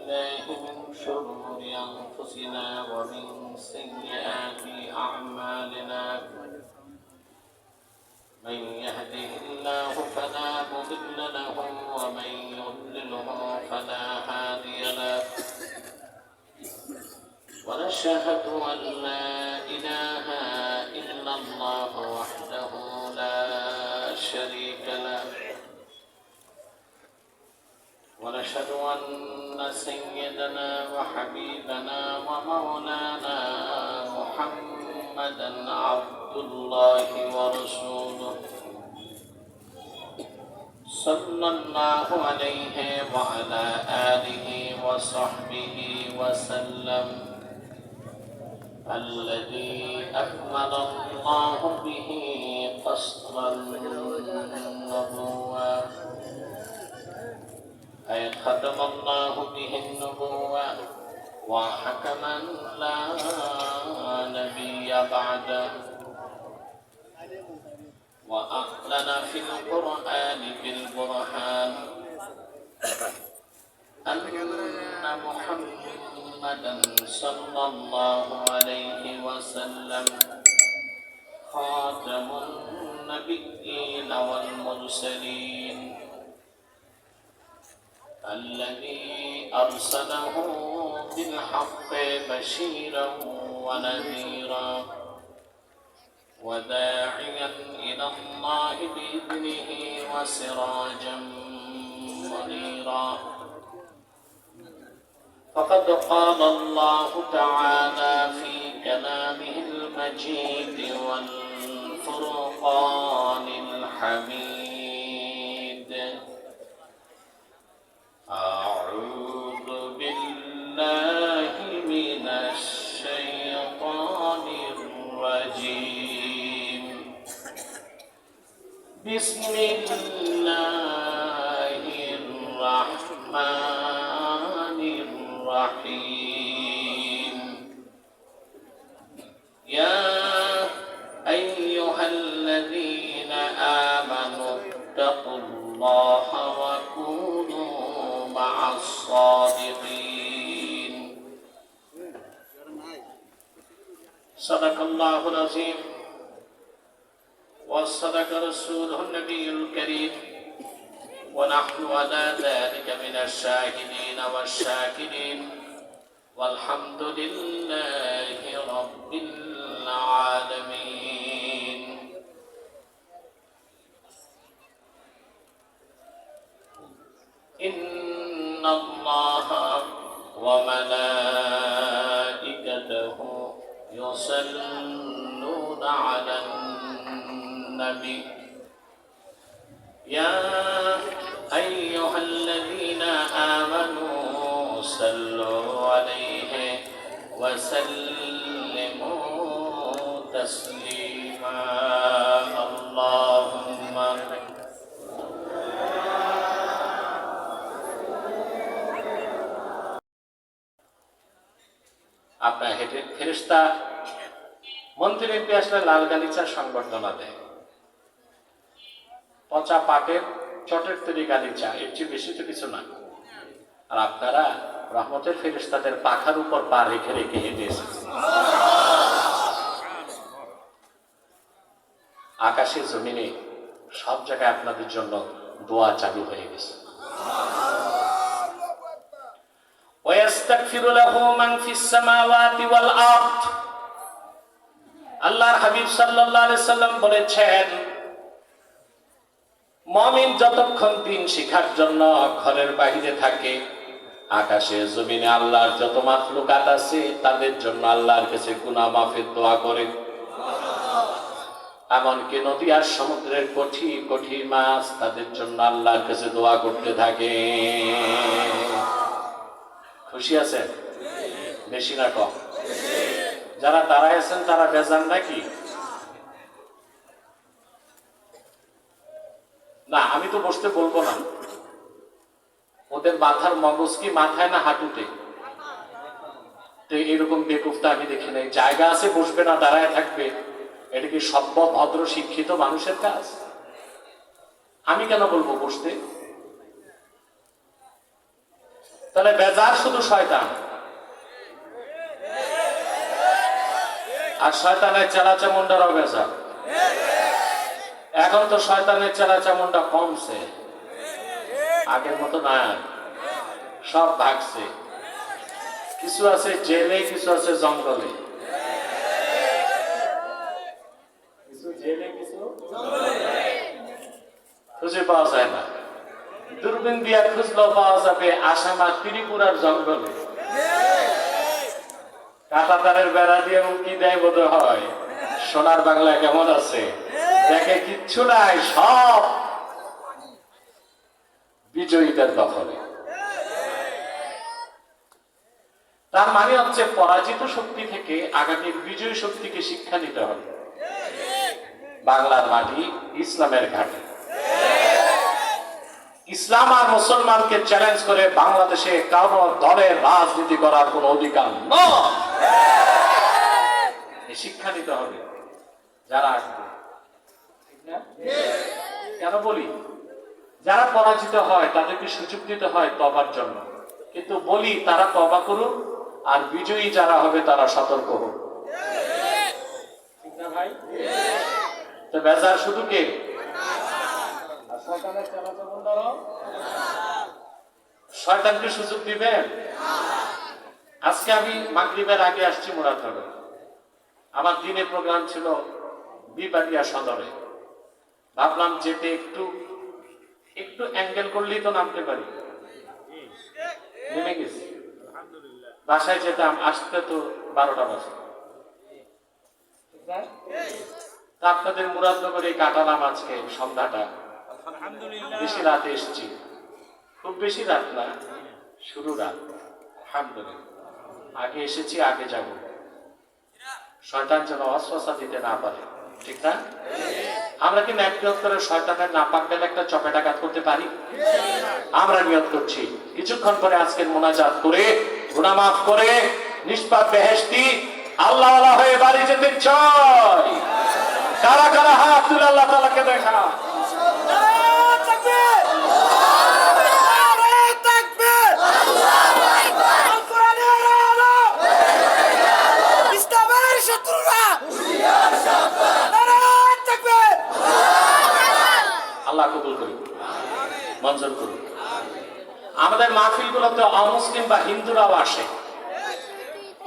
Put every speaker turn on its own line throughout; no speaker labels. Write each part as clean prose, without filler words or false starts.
بالله من شرور أنفسنا ومن سيئات أعمالنا من يهده الله فلا مضل له ومن يضلله فلا هادي له ونشهد أن لا إله إلا الله وحده لا شريك له ونشهد أن سيدنا وحبيبنا ومولانا محمدا عبد الله ورسوله صلى الله عليه وعلى آله وصحبه وسلم الذي أكمل الله به قصر النبوة أي ختم الله به النبوة وحكما لا نبي بعده وأعلن في القرآن بالبرهان أن محمدا صلى الله عليه وسلم خاتم النبيين والمرسلين الذي أرسله بالحق بشيرا ونذيرا وداعيا إلى الله بإذنه وسراجا منيرا فقد قال الله تعالى في كلامه المجيد والفرقان الحميد أعوذ بالله من الشيطان الرجيم بسم الله الرحمن الرحيم يا أيها الذين آمنوا اتقوا الله وكونوا مع الصادقين صدق الله العظيم وصدق رسوله النبي الكريم ونحن على ذلك من الشاهدين والشاكرين والحمد لله رب العالمين إن الله وملائكته يصلون على النبي يا أيها الذين آمنوا صلوا عليه وسلموا تسليما اللهم আপনার হেঁটে ফেরেশতা মন্দিরের পেছনে লাল গালিচার সংবর্ধনা দেয়, পচা পাটের চটের তৈরি গালিচা, এর চেয়ে বেশি তো কিছু না। আর আপনারা রহমতের ফেরেশতাদের পাখার উপর পা রেখে রেখে হেঁটে এসেছেন। আকাশে জমিনে সব জায়গায় আপনাদের জন্য দোয়া চালু হয়ে গেছে। ويستغفر له من في السماوات والارض আল্লাহর হাবিব সাল্লাল্লাহু আলাইহি সাল্লাম বলেছেন, মুমিন যতক্ষণ দিন শিখার জন্য ঘরের বাইরে থাকে, আকাশে জমিনে আল্লাহর যত মাখলুকাত আছে তাদের জন্য আল্লাহর কাছে গুনাহ মাফের দোয়া করে। এমনকি নদী আর সমুদ্রের কোটি কোটি মাছ তাদের জন্য আল্লাহর কাছে দোয়া করতে থাকে। খুশি আছেন? বেশি না কম? যারা দাঁড়ায় আছেন তারা বেজান নাকি? না, আমি তো বসতে বলবো না। ওদের মাথার মগজ কি মাথায় না হাঁটুতে? তো এরকম বেকুফতা আমি দেখি নাই। জায়গা আছে, বসবে না, দাঁড়ায় থাকবে। এটা কি সভ্য ভদ্র শিক্ষিত মানুষের কাজ? আমি কেন বলবো বসতে? তাহলে বেজার শুধু শয়তান, আর শয়তানের চেলা চামুন্ডারও বেজার। এখন তো শয়তানের চেলা চামুন্ডা কমছে, আগের মতো না, সব ভাগছে। কিছু আছে জেলে, কিছু আছে জঙ্গলে, কিছু জেলে, কিছু খুঁজে পাওয়া যায় না। দূরবীন দিয়া খুঁজলেও পাওয়া যাবে আসামা ত্রিপুরার জঙ্গলে। কাঁটাতারের বেড়া দিয়ে উঁকি দেয় বোধ হয় সোনার বাংলা কেমন আছে, দেখে কিচ্ছু নাই, সব বিজয়ীদের দখলে। তার মানে হচ্ছে পরাজিত শক্তি থেকে আগামীর বিজয়ী শক্তিকে শিক্ষা নিতে হবে। বাংলার মাটি ইসলামের ঘাটে। ইসলাম আর মুসলমানকে চ্যালেঞ্জ করে বাংলাদেশে কারো দলের রাজনীতি করার কোন অধিকার নয়। শিক্ষা নিতে হবে যারা আসবে, ঠিক না? কেন বলি, যারা পরাজিত হয় তাদেরকে সুযোগ দিতে হয় তবার জন্য, কিন্তু বলি তারা তবা করুন, আর বিজয়ী যারা হবে তারা সতর্ক হোক, ঠিক না ভাই? তো বেজার শুধু কে? শয়তানকে সুযোগ দিবেন? আজকে আমি মাগরিবের আগে আসছি মুরাদনগর। আমার দিনে প্রোগ্রাম ছিল বিবাদিয়া সদরে। ভাবলাম যেতে একটু একটু অ্যাঙ্গেল করলেই তো নামতে পারি, নেমে গেছি। বাসায় যেতাম, আসতে তো 12টা বাজে। আপনাদের মুরাদনগরে কাটালাম আজকে সন্ধ্যাটা, বেশি রাতে এসেছি, খুব বেশি রাত না, শুরু রাত। আলহামদুলিল্লাহ, আগে এসেছি, আগে যাব, শয়তান যেন অস্বস্তা দিতে না পারে, ঠিক না? আমরা কি নিয়ত করে শয়তানের নাপাক গেলে একটা চপেটাঘাত করতে পারি? আমরা নিয়ত করছি কিছুক্ষণ পরে আজকের মোনাজাত করে গুনাহ মাফ করে নিষ্পাপ বেহেশতি আল্লাহওয়ালা হয়ে বাড়ি যেতে চাই। কারা কারা হাত তুলে আল্লাহ তাআলাকে দেখা। আল্লাহ কবুল করুন, মঞ্জুর করুন। আমাদের মাহফিলগুলোতে অমুসলিম বা হিন্দুরাও আসে,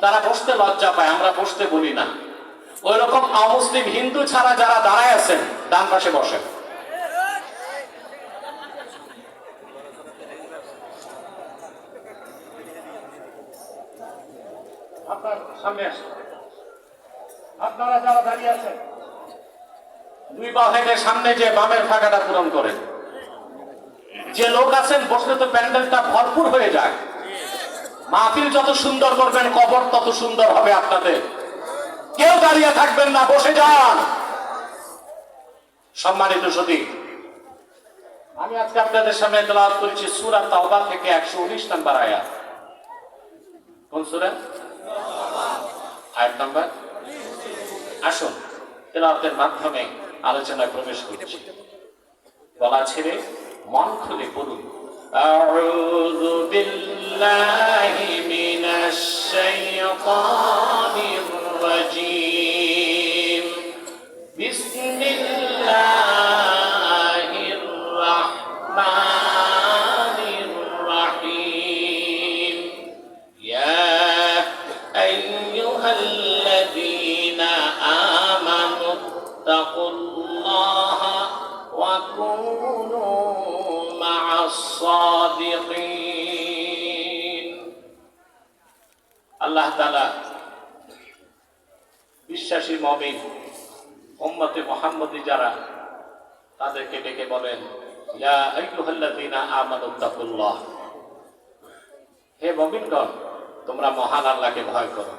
তারা বসতে লজ্জা পায়, আমরা বসতে বলি না। ওই রকম অমুসলিম হিন্দু ছাড়া যারা দাঁড়ায় আছেন ডান পাশে বসেন। আপনার সামনে আসেন, আপনারা যারা দাঁড়িয়ে আছেন দুই বাহুর সামনে যে বামের ফাঁকাটা পূরণ করেন। যে লোক আছেন বসলে তো প্যান্ডেলটা ভরপুর হয়ে যায়। মাহফিল যত সুন্দর করবেন কবর তত সুন্দর হবে আপনাদের। কেউ দাঁড়িয়ে থাকবেন না, বসে যান। সম্মানিত সুধী, আমি আজকে আপনাদের সামনে তেলাওয়াত করেছি সূরা তাওবা থেকে 119 নম্বর আয়াত। কোন সূরা? আয়াত নাম্বার। আসুন তেলাওয়াতের মাধ্যমে আলোচনায় প্রবেশ করছি। গলা ছেড়ে মন খুলে পড়ুন। আউযু বিল্লাহি মিনাশ শাইতানির রাজীম। বিসমিল্লাহির রাহমানির রাহিম। ইয়া আইয়ুহাল্লাযীনা আমানু তাকুল্লাহা ওয়া কুনু মা'আস সাদিকিন। আল্লাহ তাআলা বিশ্বাসী মুমিন উম্মতে মুহাম্মদী যারা, তাদেরকে ডেকে বলেন, ইয়া আইয়ুহাল্লাযীনা আমানু তাকুল্লাহ, হে মুমিনগণ তোমরা মহান আল্লাহকে ভয় করো।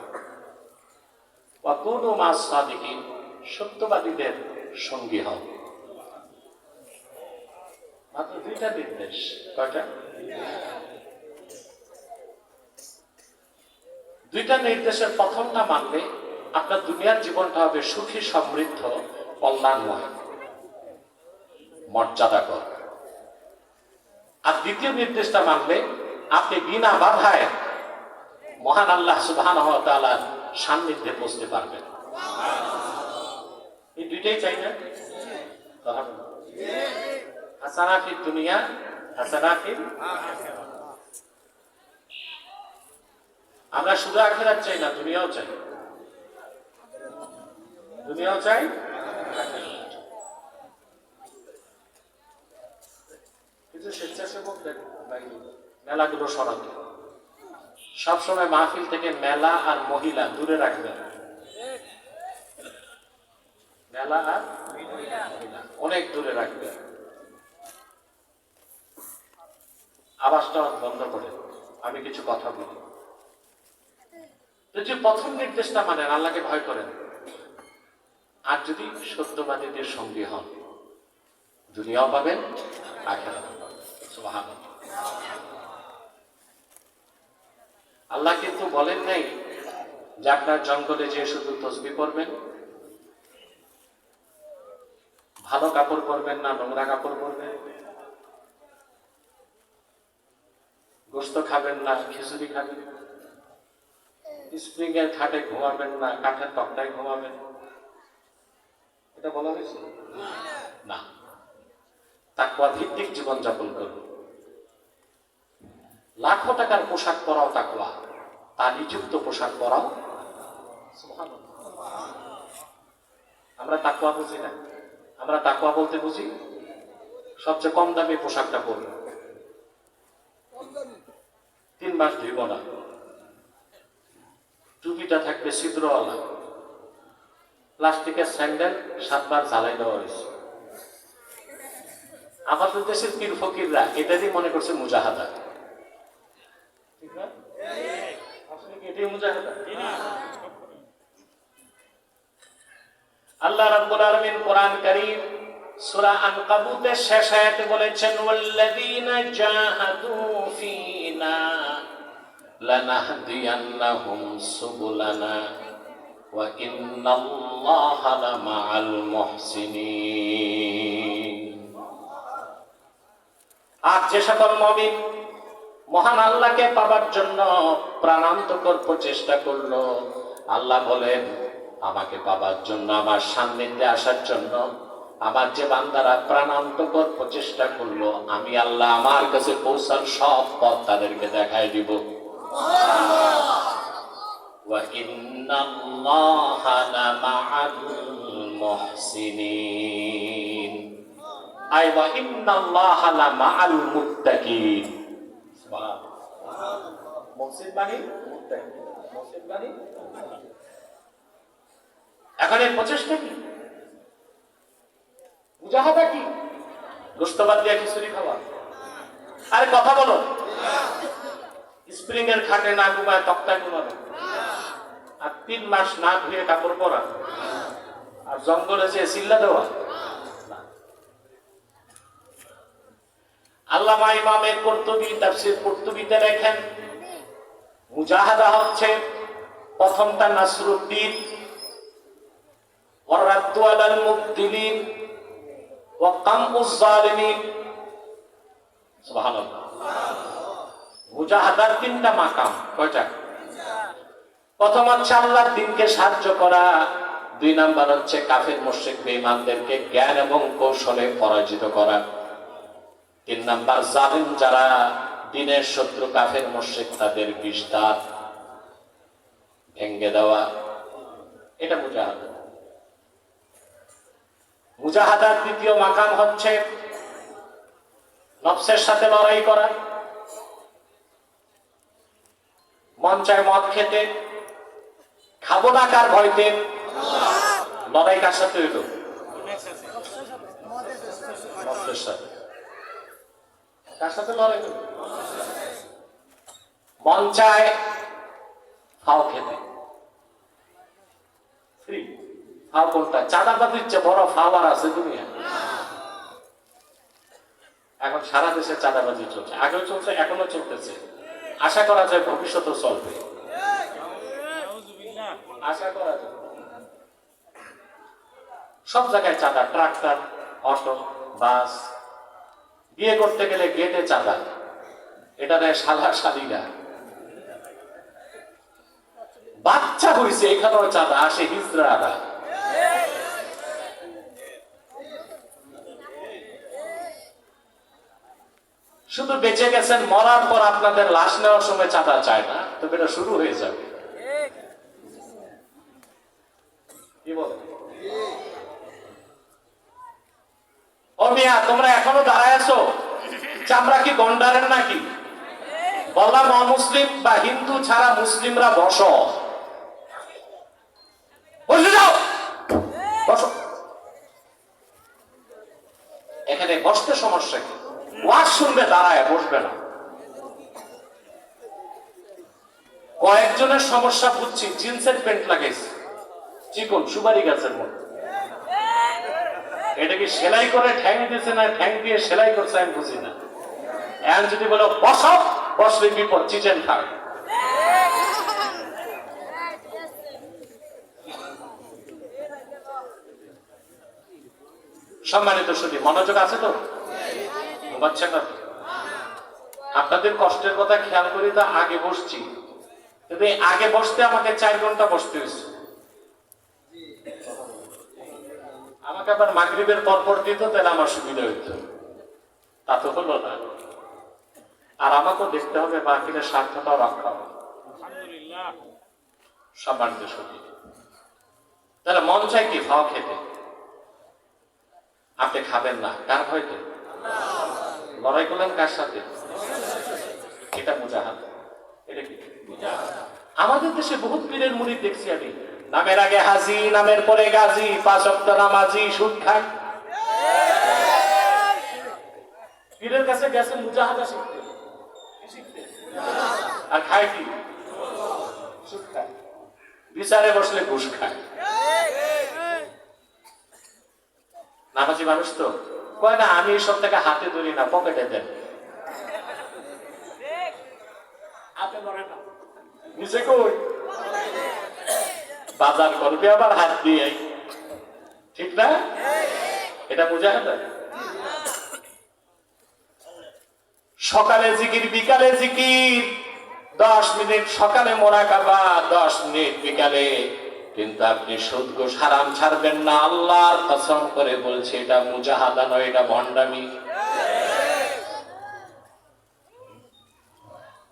ওয়া কুনু মা'আস সাদিকিন, সত্যবাদীদের সঙ্গী হও। মাত্র দুইটা নির্দেশ। কয়টা? দুইটা নির্দেশের প্রথমটা মানলে আপনার দুনিয়ার জীবনটা হবে সুখী, সমৃদ্ধ, কল্যাণময়, মর্যাদাকর। আর দ্বিতীয় নির্দেশটা মানলে আপনি বিনা বাধায় মহান আল্লাহ সুবহানাহু ওয়া তাআলার সান্নিধ্যে পৌঁছতে পারবেন। এই দুইটাই চাই না? হাসানা ফিদ দুনিয়া, হাসানা ফিল আখিরাহ। আমরা শুধু আখিরাত চাই না, দুনিয়াও চাই। দুনিয়াও চাই, কিন্তু স্বেচ্ছাসেবক মেলাগুলো সরাতে সবসময় মাহফিল থেকে মেলা আর মহিলা দূরে রাখবেন। মেলা আর মহিলা অনেক দূরে রাখবেন। আওয়াজটা বন্ধ করে আমি কিছু কথা বলি। যদি প্রথম নির্দেশটা মানেন, আল্লাহকে ভয় করেন, আর যদি সত্যবাদীদের সঙ্গী হন, দুনিয়াও পাবেন, আখিরাতও পাবেন। সুবহানাল্লাহ। আল্লাহ কিন্তু বলেন নাই যে আপনার জঙ্গলে যে শুধু তসবিহ পড়বেন, ভালো কাপড় পরবেন না, নোংরা কাপড় পরবেন, গোশত খাবেন না, খিচুড়ি খাবেন, স্প্রিং এর খাটে ঘুমাবেন না, কাঠের তক্তায় ঘুমাবেন। এটা বলা হয়েছে না। তাকওয়া ভিত্তিক জীবনযাপন করুন। লাখো টাকার পোশাক পরাও তাকওয়া, তালিযুক্ত পোশাক পরাও সুবহানাল্লাহ। আমরা তাকওয়া বুঝি না। আমরা তাকওয়া বলতে বুঝি সবচেয়ে কম দামি পোশাকটা পরব, 3 মাস ধুইব না, টুপিটা থাকবে ছিদ্রওয়ালা, প্লাস্টিকের স্যান্ডেল 7 বার জ্বালাই দেওয়া হয়েছে। আমাদের দেশের পীর ফকিররা এটাই মনে করছে মুজাহাদা। ঠিক না? আসলে কি এটাই মুজাহাদা? আল্লাহ রাব্বুল আলামিন কোরআন কারীম সূরা আনকাবুতের শেষ আয়াতে বলেছেন, ওয়াল্লাযীনা জাহাদু ফীনা লানাহদিয়ান্নাহুম সুবুলানা ওয়া ইন্নাল্লাহা লামাআল মুহসিনিন। আর যে সকল মুমিন মহান আল্লাহকে পাবার জন্য প্রাণান্তকর প্রচেষ্টা করলো, আল্লাহ বলেন আমাকে পাবার জন্য, আমার সান্নিধ্যে আসার জন্য আমার যে বান্দারা প্রাণান্তকর প্রচেষ্টা করলো, আমি আল্লাহ আমার কাছে পৌঁছার সব পথ তাদেরকে দেখাই দিব। ওয়া ইন্নাল্লাহা লামাআল মুহসিনিন, আই ওয়া ইন্নাল্লাহা লামাআল মুত্তাকিন। সুবহানাল্লাহ। মুহসিন মানে মুত্তাকি, মুহসিন মানে। এখন এই প্রচেষ্টা কি? মুজাহাদা কি? গোশতবাদ দিয়ে খিচুড়ি খাওয়া? আরে কথা বলো। স্প্রিং এর খাটে না ঘুমায়, তক্তায় ঘুমানো, আর 3 মাস না ধুয়ে কাপড় পরা, আর জঙ্গলে যে চিল্লা দেওয়া? আল্লামা ইমামে কুরতুবী তাফসীর কুরতুবীতে লেখেন, মুজাহাদা হচ্ছে প্রথমটা নাসরুদ্দিন ওয়া রাদ্দু আলাল মুবতিলিন ওয়া কামউজ জালিমিন। সুবহানাল্লাহ। মুজাহাদার 3টা মাকাম। কয়টা? প্রথম হচ্ছে আল্লাহর দ্বীনকে সাহায্য করা, 2 নাম্বার হচ্ছে কাফের মুশরিক বেঈমানদেরকে জ্ঞান এবং কৌশলে পরাজিত করা, 3 নাম্বার জালিম যারা দ্বীনের শত্রু কাফের মুশরিক তাদের বিস্তার ভেঙে দেওয়া। এটা মুজাহাদা। মুজাহাদার 2য় মাকাম হচ্ছে নফসের সাথে লড়াই করা। মন চায় মদ খেতে, খাবো না কার ভয়তে। লড়াই কার সাথে হইল? নফসের সাথে। কার সাথে লড়াই হইল? মন চায় ফাও খেতে, ফ্রি ফাও কোনটা? চাঁদাবাদ ইচ্ছে বড় ফাওয়ার আছে দুনিয়া। এখন সারা দেশে চাঁদাবাজি চলছে, আগেও চলছে, এখনো চলতেছে, আশা করা যায় ভবিষ্যতেও চলবে। আশা করা যায় সব জায়গায় চাঁদা, ট্রাক্টর, অটো, বাস। বিয়ে করতে গেলে গেটে চাঁদা, এটা দেয় শালা শালিরা। বাচ্চা হয়েছে এখানেও চাঁদা আসে, হিজড়ারা। শুধু বেঁচে গেছেন, মরার পর আপনাদের লাশ নেওয়ার সময় চাঁদা চায় না, তবে এটা শুরু হয়ে যাবে। কি বলে ও মিয়া, তোমরা এখনো দাঁড়ায় আছো? চামড়া কি গন্ডারের নাকি? বললাম অমুসলিম বা হিন্দু ছাড়া মুসলিমরা বসো, বসে যাও, বসো। এখানে বসতে সমস্যা কি? ওয়াজ শুনবে, দাঁড়ায়, বসবে না। কয়েকজনের সমস্যা বুঝছি, জিন্সের প্যান্ট লাগাইছে চিকন সুপারি গাছের মতো। এটা কি সেলাই করে ঠ্যাং দিয়েছে না ঠ্যাং দিয়ে সেলাই করছে আমি বুঝি না। এখন যদি বলো বসো, বসলে বিপদ, চিচেন থাক। সম্মানিত শুধু মনোযোগ আছে তো? ঘুমাচ্ছে না? আপনাদের কষ্টের কথা খেয়াল করি, তা আগে বসছি, কিন্তু আগে বসতে আমাকে 4 ঘন্টা বসতে হয়েছে। আমাকে আবার মাগরিবের পরপর দিত, তাহলে আমার সুবিধা হইত, তা তো হলো না। আর আমাকেও দেখতে হবে বাকিদের স্বার্থটাও রক্ষা হবে। সম্মানিত শুধু তাহলে মন চাই কি খাওয়া খেতে, আপনি খাবেন না, কার ভয়তে? লড়াই করলেন কার সাথে? এটা মুজাহাদ। এটা কি আমাদের দেশে বহুত পীরের মুরিদ দেখছি আমি, নামের আগে হাজি, নামের পরে গাজী, 5 ওয়াক্ত নামাজি, সুদ খায়। পীরের কাছে গেছে মুজাহাদা শিখতে, আর খায় কি? সুদ খায়। বিচারে বসলে ঘুষ খায়। নামাজি মানুষ তো কয় না, আমি এইসব থেকে হাতে ধরি না, পকেটে দেন। নিচে কই বাজার করবে আবার হাত দিয়ে, ঠিক না? এটা মুজাহাদা। সকালে জিকির, বিকালে জিকির, 10 মিনিট সকালে মোরাকাবা, 10 মিনিট বিকালে। কিন্তু আপনি সুদ ঘুষ হারাম ছাড়বেন না, আল্লাহর কসম করে বলছে, এটা মুজাহাদা নয়, এটা ভণ্ডামি।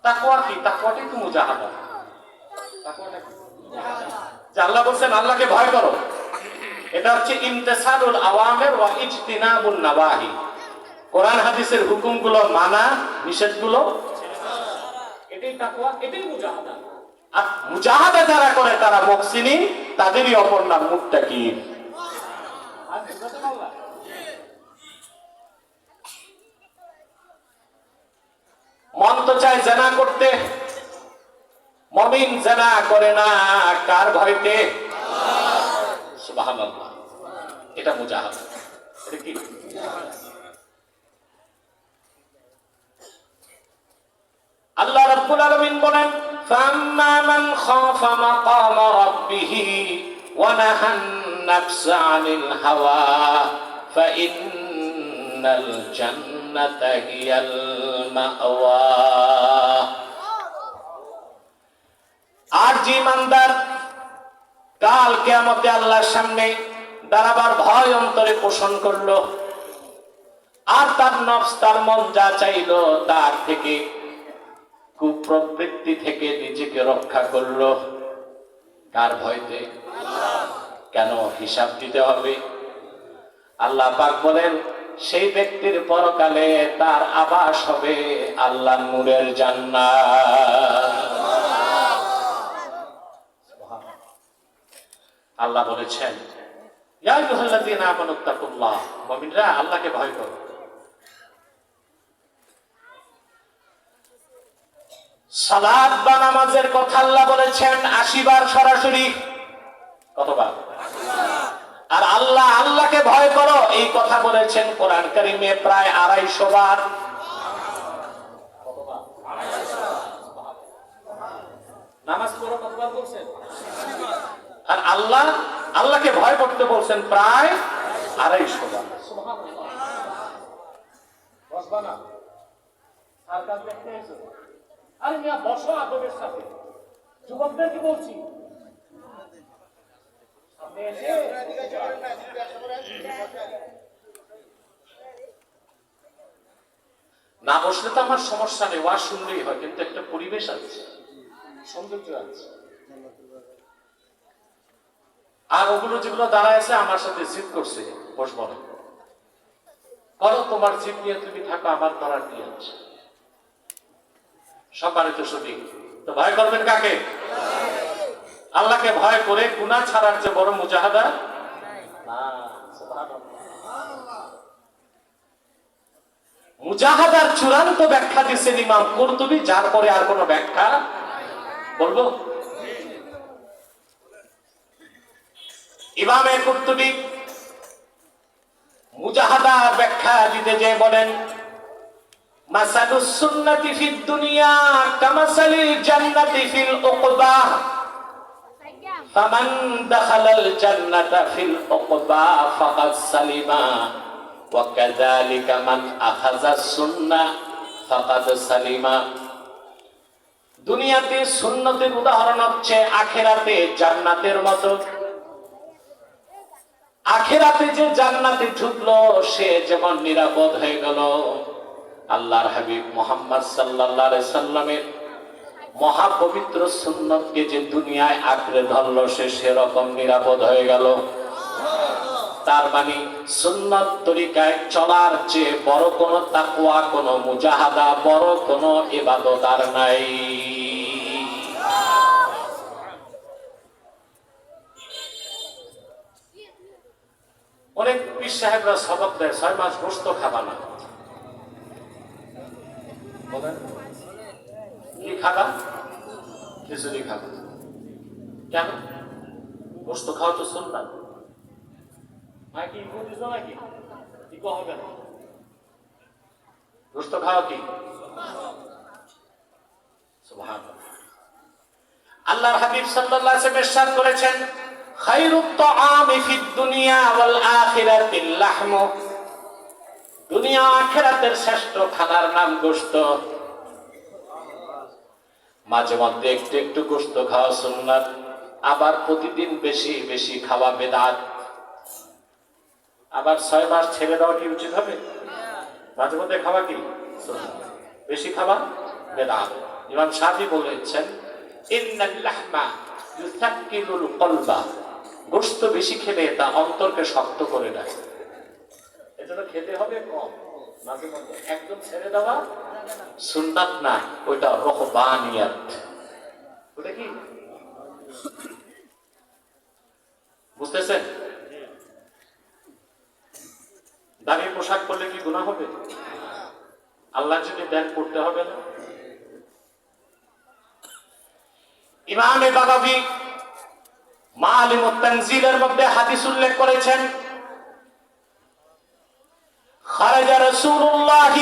তাকওয়া কি? তাকওয়াটাই তো মুজাহাদা। তাকওয়াটা কি? আল্লাহ বলছেন আল্লাহকে ভয় করো, এটা হচ্ছে ইমতিসালুল আওয়ামির ওয়া ইজতিনাবুন নাওয়াহি। কোরআন হাদিসের হুকুমগুলো মানা, নিষেধগুলো, এটাই তাকওয়া, এটাই মুজাহাদা। আর মুজাহাদা যারা করে তারা মুহসিনিন, তাদেরই অপর নাম মুত্তাকিন। মন তো চায় জেনা করতে, মুমিন জেনা করে না, কার ভয়তে? সুবহানাল্লাহ। এটা মুজাহাদা। এটা কি? আল্লাহ রাব্বুল আলামিন বলেন, ফাম্মা মান খাফা মাকাম রাব্বিহি ওয়া নাহান নাফসা আনিল হাওয়া ফাইন্নাল জান্নাতা হিয়াল মাওয়া। আর যে ইমানদার কাল কিয়ামতে আল্লাহর সামনে দাঁড়াবার ভয় অন্তরে পোষণ করলো, আর তার নফস, তার মন যা চাইলো তার থেকে, কুপ্রবৃত্তি থেকে নিজেকে রক্ষা করলো, কার ভয়তে? কেন? হিসাব দিতে হবে। আল্লাহ পাক বলেন, সেই ব্যক্তির পরকালে তার আবাস হবে আল্লাহর নূরের জান্নাত। আল্লাহ বলেছেন, ইয়া আইয়ুহাল্লাযীনা আমানুত্তাকুল্লাহ, মুমিনরা আল্লাহকে ভয় করো। সালাত বা নামাজের কথা আল্লাহ বলেছেন 80 বার সরাসরি। কতবার? আর আল্লাহ, আল্লাহকে ভয় করো, এই কথা বলেছেন কোরআন কারীমে প্রায় 250 বার। কতবার? 250। নামাজ পড়ো কতবার বলছেন? আর আল্লাহ, আল্লাহকে ভয় করতে বলছেন প্রায় 250 বার। সুবহানাল্লাহ। বসবা না? আর কাজ দেখতে এসো। আরে মিয়া বসো আদবের সাথে, যুবকদের কি বলছি আপনি এসে না বসলে তো আমার সমস্যা নেই, ওয়াজ শুনলেই হয়, কিন্তু একটা পরিবেশ আছে, সৌন্দর্য আছে। আর ওগুলো যেগুলো দাঁড়ায় আছে আমার সাথে জিদ করছে বসবো না, করো তোমার জিদ নিয়ে তুমি থাকো, আমার করার কি আছে। সম্মানিত শুনি তো ভয় করবেন কাকে? আল্লাহকে ভয় করে গুনাহ ছাড়ার যে বড় মুজাহাদা না। মুজাহাদার চূড়ান্ত ব্যাখ্যা দিচ্ছেন ইমাম কুরতুবী, যার পরে আর কোনো ব্যাখ্যা বলবো। ইমাম কুরতুবী মুজাহাদার ব্যাখ্যা দিতে যে বলেন, মাসালুস সুন্নাতি ফিদ দুনিয়া কামাসালিল জান্নাতি ফিল উকবা, ফামান দাখালাল জান্নাতা ফিল উকবা ফাকাদ সালিমা ওয়া কাযালিকা মান আখাযাস সুন্নাহ ফাকাদ সালিমা। দুনিয়াতে সুন্নতের উদাহরণ হচ্ছে আখিরাতে জান্নাতের মতো। আখিরাতে যে জান্নাতে ঢুকলো সে যেমন নিরাপদ হয়ে গেল, আল্লাহর হাবিব মুহাম্মদ সাল্লাল্লাহু আলাইহি সাল্লামের মহাপবিত্র সুন্নতকে যে দুনিয়ায় আঁকড়ে ধরলো সে সেরকম নিরাপদ হয়ে গেল। তার মানে সুন্নত তরিকায় চলার চেয়ে বড় কোনো তাকওয়া, কোনো মুজাহাদা, বড় কোনো ইবাদত আর নাই। অনেক পীর সাহেবরা সবক দেয় 6 মাস গোশত খাবা না। কি খাবা? খিচুড়ি খাবা। কেন? গোশত খাওয়া তো সুন্নাত। নাকি বুঝছ নাকি? কি হবে না? গোশত খাওয়া কি? সুবহানাল্লাহ। আল্লাহর হাবিব সাল্লাল্লাহু আলাইহি ওয়াসাল্লাম ইরশাদ করেছেন, খায়রুত তাআমি ফিদ দুনিয়া ওয়াল আখিরাতিল লাহমু। দুনিয়া আখিরাতের শ্রেষ্ঠ খানার নাম গোশত। মাঝে মধ্যে একটু একটু গোশত খাওয়া সুন্নাত, আবার প্রতিদিন বেশি বেশি খাওয়া বিদআত। আবার 6 মাস ছেড়ে দেওয়া কি উচিত হবে? মাঝে মধ্যে খাওয়া কি সুন্নাত, বেশি খাওয়া বিদআত। ইমাম শাফি বলেছেন, ইন্নাল লাহমা ইউসাক্কিলুল কলবা। গোশত বেশি খেলে তা অন্তরকে শক্ত করে দেয়, এজন্য খেতে হবে কম, মাঝে মধ্যে। একদম ছেড়ে দেওয়া সুন্নাত না, ওইটা রহবানিয়াত। ওটা কি বুঝতেছেন? দামি পোশাক পরলে কি গুনাহ হবে? আল্লাহ যদি দেন করতে হবে না? ইমামে বাগাবী মাআলিমুত তানজিলের মধ্যে হাদিস উল্লেখ করেছেন, খারাজা রাসূলুল্লাহ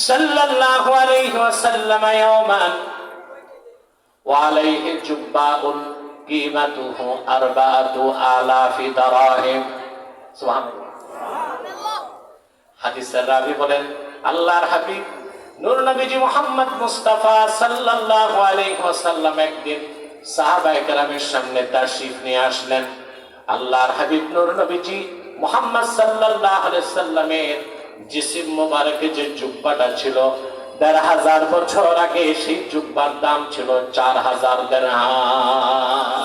সাল্লাল্লাহু আলাইহি ওয়াসাল্লাম ইয়াওমান ওয়া আলাইহি জুব্বাউন কিমাতুহু 4000 দারাহিম। সুবহানাল্লাহ। হাদিসের রাবী বলেন, আল্লাহর হাবিব নূর নবীজি মুহাম্মদ মুস্তাফা সাল্লাল্লাহু আলাইহি ওয়াসাল্লাম একদিন সাহাবায়ে কেরামের সামনে তাশরীফ নিয়ে আসলেন। আল্লাহর হাবিব নূর নবীজি মুহাম্মদ সাল্লাল্লাহু আলাইহি ওয়াসাল্লামের জিসিম মোবারকে যে জুব্বাটা ছিল, ১৫০০ বছর আগে সেই জুব্বার দাম ছিল ৪০০০ দিরহাম।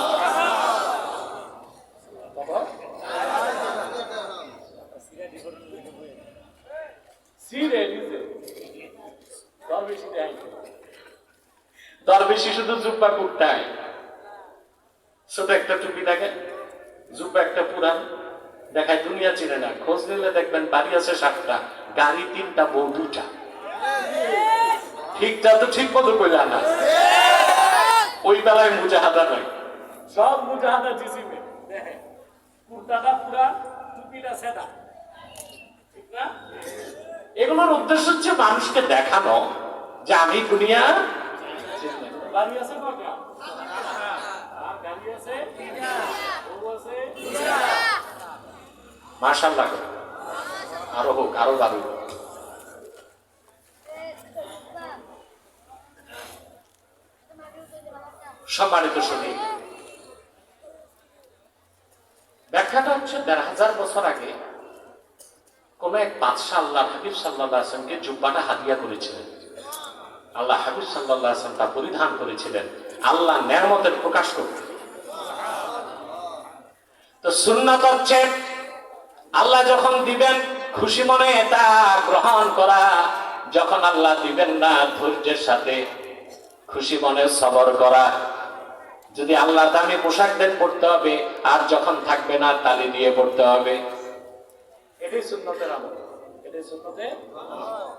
দরবেশি শুধু জুব্বা কুর্তায়, ছোট একটা টুপি দেখে, জুব্বা একটা পুরান দেখায়, দুনিয়া চিনে না। খোঁজ নিলে দেখবেন বাড়ি আছে 7টা, গাড়ি 3টা, বউ 2টা। ঠিকটা তো ঠিক মতো করে আনা, ওই বেলায় মুজাহাদা নয়, সব মুজাহাদা জিসিমে। কুর্তাটা পুরা, টুপিটা সেদা, ঠিক না? এগুলোর উদ্দেশ্য হচ্ছে মানুষকে দেখানো যে আমি দুনিয়া। বাড়ি আছে কটা? গাড়ি আছে, বউ আছে। মাশাআল্লাহ, আরো হোক, আরো বাড়ুক। সম্মানিত সুধী, ব্যাখ্যাটা হচ্ছে ১৫০০ বছর আগে কোন এক বাদশাহ আল্লাহ হাবিব সাল্লাল্লাহু আলাইহি ওয়াসাল্লামকে জুব্বাটা হাদিয়া করেছিলেন। আল্লাহ হাবিব সাল্লাল্লাহু আলাইহি ওয়াসাল্লাম তা পরিধান করেছিলেন আল্লাহ নেয়ামতের প্রকাশ করতে। তো সুন্নাত হচ্ছে আল্লাহ যখন দিবেন খুশি মনে এটা গ্রহণ করা, যখন আল্লাহ দিবেন না ধৈর্যের সাথে খুশি মনে সবর করা। যদি আল্লাহ দামি পোশাক দেন পড়তে হবে, আর যখন থাকবে না তালি দিয়ে পড়তে হবে। এটাই সুন্নতের আমল, এটাই সুন্নতে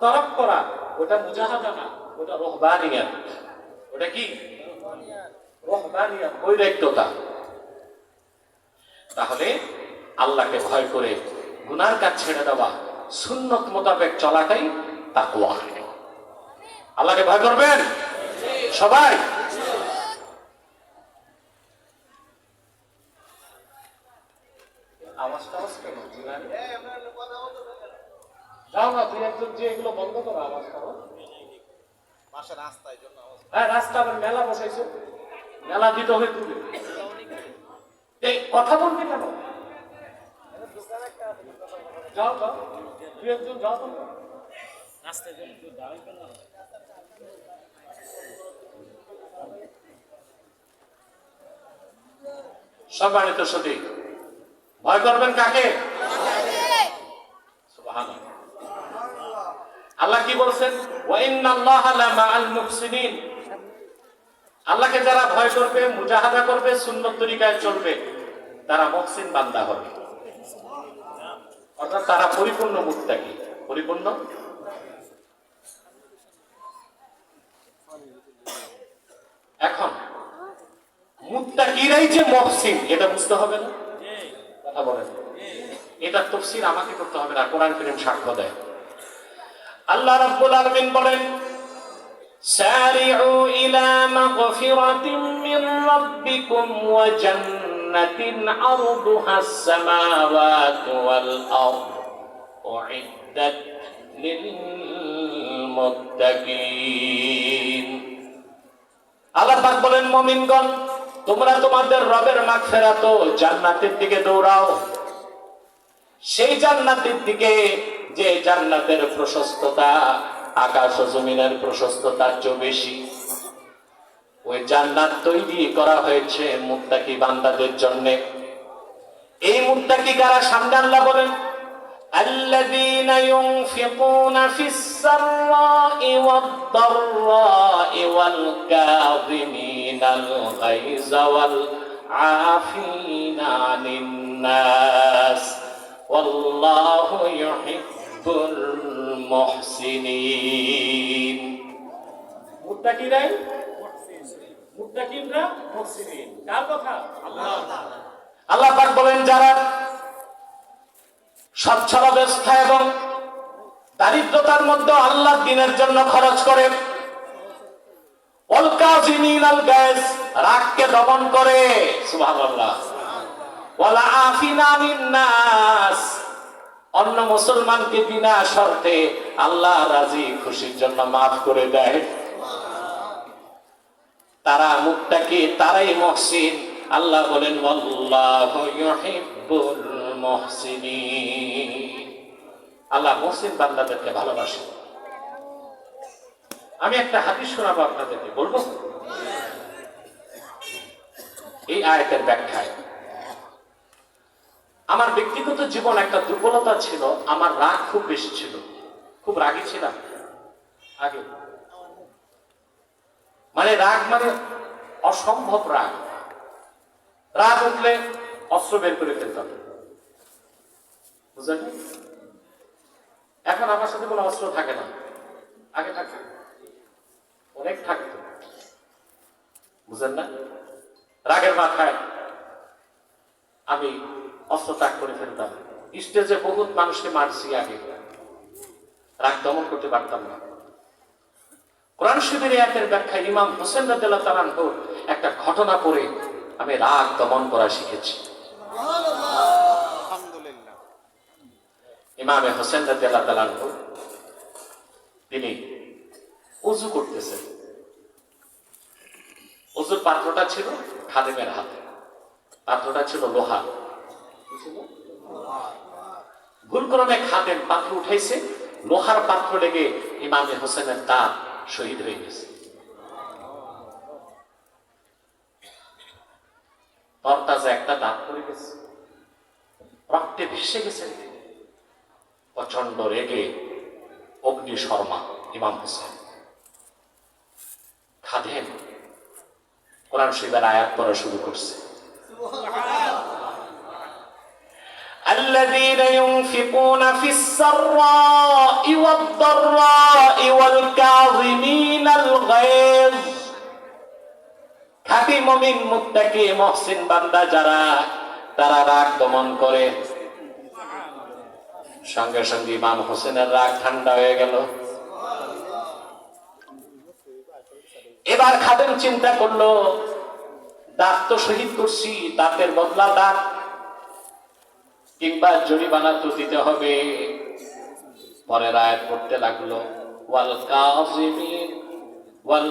তরক করা। ওটা মুজাহাদা না, ওটা রহবানিয়াত। ওটা কি? রহবানিয়াত, বৈরাগ্যতা। তাহলে আল্লাহকে ভয় করে গুনার কাজ ছেড়ে দেওয়া, সুন্নত মোতাবেক চলাটাই তাকওয়া। আল্লাহকে ভয় করবেন সবাই। যাও না, তুই একজন যে এগুলো বন্ধ করো, আওয়াজ করো। হ্যাঁ, রাস্তা আবার মেলা বসাইছো, মেলা দিতে হবে তুলে। এই কথা বলবি কেন? যাও যাও, তুই একজন যাও তো রাস্তায় দাঁড়াইবেন না। সম্মানিত সুধী, ভয় করবেন কাকে? সুবহানাল্লাহ। আল্লাহ কি বলছেন? ওয়া ইন্নাল্লাহা লামাআল মুহসিনিন। আল্লাহকে যারা ভয় করবে, মুজাহাদা করবে, সুন্নত তরিকায় চলবে, তারা মুহসিন বান্দা হবে, অর্থাৎ তারা পরিপূর্ণ মুত্তাকি। পরিপূর্ণ। এখন মুত্তাকিরাই যে মুহসিন এটা বুঝতে হবে না? কথা বলেন। এটা তাফসীর আমাকে করতে হবে না, কোরআন কারীম সাক্ষ্য দেয়। আল্লাহ রাব্বুল আলামিন বলেন, সারি'ু ইলা মাগফিরাতিন মির রাব্বিকুম ওয়া জান্নাতিন আরদুহাস সামাওয়াতু ওয়াল আরদ উ'ইদ্দাত লিল মুত্তাকিন। আল্লাহ পাক বলেন, মুমিনগণ তোমরা তোমাদের রবের মাগফিরাত ও জান্নাতের দিকে দৌড়াও। সেই জান্নাতের দিকে যে জান্নাতের প্রশস্ততা আকাশ ও জমিনের প্রশস্ততার চেয়ে বেশি। ওই জান্নাত তৈরি করা হয়েছে মুত্তাকি বান্দাদের জন্য। এই মুত্তাকি কারা? সামনে আল্লাহ বলেন, আল্লাযীনা ইউনফিকুনা ফিস সাররাই ওয়াদ দাররাই ওয়াল কাযিমিনাল গায়যা ওয়াল আফিনা আনিন নাস ওয়াল্লাহু ইউহিব্বুল মুহসিনিন। মুত্তাকিরাই মুহসিন, মুত্তাকিনরা মুহসিনিন। কার কথা? আল্লাহ। আল্লাহ পাক বলেন, যারা সচ্ছল অবস্থা এবং দারিদ্রতার মধ্যে আল্লাহর দ্বীনের জন্য খরচ করে, ওয়াল কাযিমিনাল গায়জ, রাগকে দমন করে, সুবহানাল্লাহ, ওয়াল আফিনা আনিন নাস, অন্য মুসলমানকে বিনা শর্তে আল্লাহ রাজি খুশির জন্য মাফ করে দেয়, তারা মুত্তাকি, তারাই মুহসিন। আল্লাহ বলেন, আল্লাহু ইউহিব্বুল মুহসিনিন। আল্লাহ মুহসিন বান্দাদেরকে ভালোবাসে। আমি একটা হাদিস শোনাবো আপনাদেরকে, বলবো এই আয়াতের ব্যাখ্যায়। আমার ব্যক্তিগত জীবন একটা দুর্বলতা ছিল, আমার রাগ খুব বেশি ছিল, খুব রাগী ছিলাম আগে। মানে রাগ মানে অসম্ভব রাগ। রাগ উঠলে অস্ত্র বের করে ফেলতাম, বুঝলেন? এখন আমার সাথে কোনো অস্ত্র থাকে না, আগে থাকতো, অনেক থাকতো, বুঝলেন না? রাগের মাথায় আমি অস্ত্র ত্যাগ করে ফেলতাম। স্টেজে বহুত মানুষকে মারছি আগে, রাগ দমন করতে পারতাম না। কোরআন শরীফের আয়াতের ব্যাখ্যা ইমাম হোসেন রাদিয়াল্লাহু তাআলা আনহু একটা ঘটনা পড়ে আমি রাগ দমন করা শিখেছি। আলহামদুলিল্লাহ। ইমামে হোসেন রাদিয়াল্লাহু তাআলা আনহু তিনি ওযু করতেছেন। ওজুর পাত্রটা ছিল খাদেমের হাতে, পাত্রটা ছিল লোহা। ভুলক্রমে খাদেম পাত্র উঠাইছে, লোহার পাত্র লেগে ইমামে হোসেনের দাঁত শহীদ হয়ে গেছে। তরতাজা একটা দাঁত পড়ে গেছে, রক্তে ভেসে গেছেন। প্রচন্ড রেগে অগ্নি শর্মা ইমাম হোসেন। খাদেম কোরআন শরীফের আয়াত পড়া শুরু করছে, الذين ينفقون في السراء والضراء والكاظمين الغيظ। খাঁটি মুমিন মুত্তাকি মুহসিন বান্দা যারা, তারা রাগ দমন করে। সঙ্গে সঙ্গে ইমাম হোসেনের রাগ ঠান্ডা হয়ে গেল। এবার খাদেম চিন্তা করলো, দাঁত তো শহীদ করছি, দাঁতের বদলা দাঁত কিংবা জরিমানা তো দিতে হবে। পরের আয়াত পড়তে লাগলো, ওয়াল কাযিমিন ওয়াল